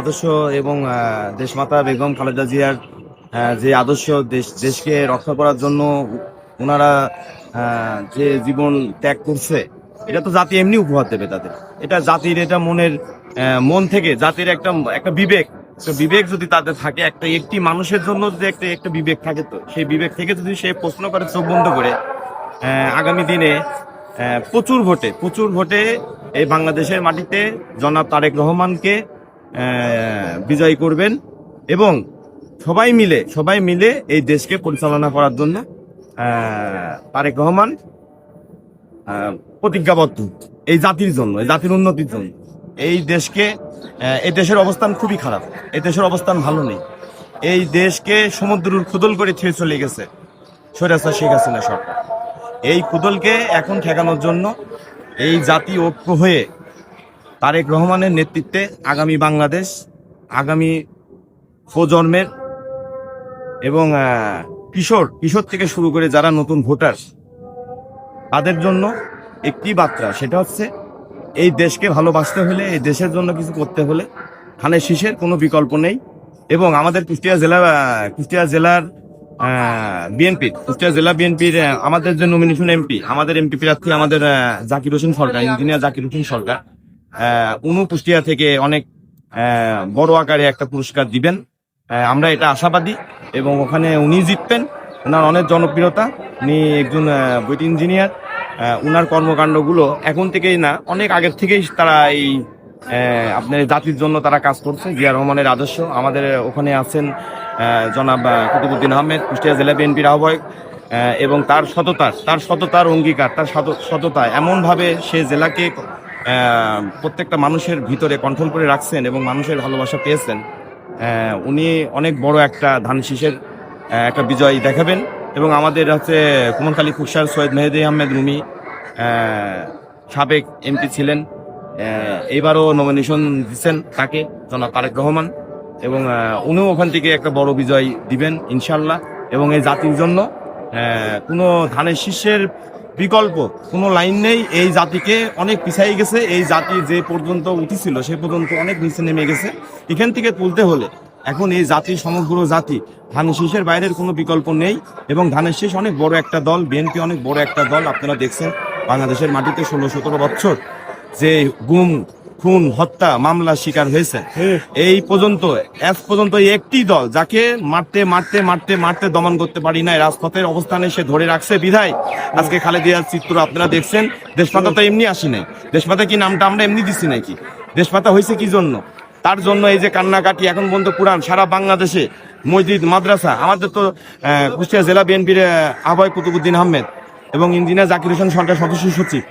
আদর্শ এবং দেশমাতা বেগম খালেদা জিয়ার যে আদর্শ দেশকে রক্ষা করার জন্য ওনারা যে জীবন ত্যাগ করছে, এটা তো জাতি এমনি উপহার দেবে তাদের। এটা জাতির, এটা মন থেকে জাতির একটা একটা বিবেক, বিবেক যদি তাদের থাকে, একটি মানুষের জন্য যদি একটা বিবেক থাকে, তো সেই বিবেক থেকে যদি সে প্রশ্ন করে চোখ বন্ধ করে আগামী দিনে প্রচুর ভোটে এই বাংলাদেশের মাটিতে জনাব তারেক রহমানকে বিজয়ী করবেন এবং সবাই মিলে এই দেশকে পরিচালনা করার জন্য তারেক রহমান প্রতিজ্ঞাবদ্ধ, এই জাতির জন্য, এই জাতির উন্নতির জন্য। এই দেশের অবস্থান খুবই খারাপ, এই দেশের অবস্থান ভালো নেই। এই দেশকে সমুদ্রের খুদল করে ছেড়ে চলে গেছে স্বৈরাচার শেখ হাসিনা সরকার। এই খুদলকে এখন ঠেকানোর জন্য এই জাতি ঐক্য হয়ে তারেক রহমানের নেতৃত্বে আগামী বাংলাদেশ, আগামী প্রজন্মের এবং কিশোর থেকে শুরু করে যারা নতুন ভোটার, তাদের জন্য একটি বার্তা, সেটা হচ্ছে এই দেশকে ভালোবাসতে হলে, এই দেশের জন্য কিছু করতে হলে ধানের শীষের কোনো বিকল্প নেই। এবং আমাদের কুষ্টিয়া জেলার বিএনপির আমাদের যে নমিনেশন এমপি, আমাদের এমপি প্রার্থী আমাদের জাকির হোসেন সরকার, ইঞ্জিনিয়ার জাকির হোসেন সরকার, উনি কুষ্টিয়া থেকে অনেক বড় আকারে একটা পুরস্কার দিবেন। আমরা এটা আশাবাদী এবং ওখানে উনি জিতবেন। ওনার অনেক জনপ্রিয়তা, উনি একজন বৈট ইঞ্জিনিয়ার। উনার কর্মকাণ্ডগুলো এখন থেকেই না, অনেক আগের থেকেই তারা এই আপনার জাতির জন্য তারা কাজ করছে। জিয়া রহমানের আদর্শ। আমাদের ওখানে আছেন জনাব কুতুবুদ্দিন আহমেদ, কুষ্টিয়া জেলা বিএনপির আহ্বায়ক, এবং তার সততার অঙ্গীকার, তার সততা এমনভাবে সে জেলাকে প্রত্যেকটা মানুষের ভিতরে কন্ট্রোল করে রাখছেন এবং মানুষের ভালোবাসা পেয়েছেন। উনি অনেক বড় একটা ধানের শীষের একটা বিজয় দেখাবেন। এবং আমাদের হচ্ছে কুমনখালী খুকসার সৈয়দ মেহেদি আহমেদ রুমি, সাবেক এমপি ছিলেন, এইবারও নমিনেশন দিচ্ছেন তাকে জনাব তারেক রহমান, এবং উনিও ওখান থেকে একটা বড় বিজয় দিবেন ইনশাল্লাহ। এবং এই জাতির জন্য কোনো ধানের শীষের বিকল্প কোনো লাইন নেই। এই জাতিকে অনেক পিছাই গেছে, এই জাতি যে পর্যন্ত উঠেছিল সে পর্যন্ত অনেক নিচে নেমে গেছে। এখান থেকে তুলতে হলে এখন এই জাতি, সমগ্র জাতি, ধানের শীষের বাইরের কোনো বিকল্প নেই। এবং ধানের শীষ অনেক বড় একটা দল, বিএনপি অনেক বড় একটা দল। আপনারা দেখছেন বাংলাদেশের মাটিতে 16-17 বছর যে গুম, খুন, হত্যা মামলার শিকার হয়েছে, আজ পর্যন্ত একটি দল যাকে মারতে দমন করতে পারি না, রাজপথের অবস্থানে সে ধরে রাখছে বিধায় আজকে খালেদিয়ার চিত্র আপনারা দেখছেন। দেশমাতা তো এমনি আসি নাই, দেশমাতা কি নামটা আমরা এমনি দিচ্ছি নাকি? দেশমাতা হয়েছে কি জন্য? তার জন্য এই যে কান্নাকাটি, এখন পর্যন্ত কোরআন সারা বাংলাদেশে, মসজিদ, মাদ্রাসা। আমাদের তো কুষ্টিয়া জেলা বিএনপির আহ্বায়ক কুতুবুদ্দিন আহমেদ এবং ইঞ্জিনিয়ার জাকির হোসেন সরকার সদস্য সচিব।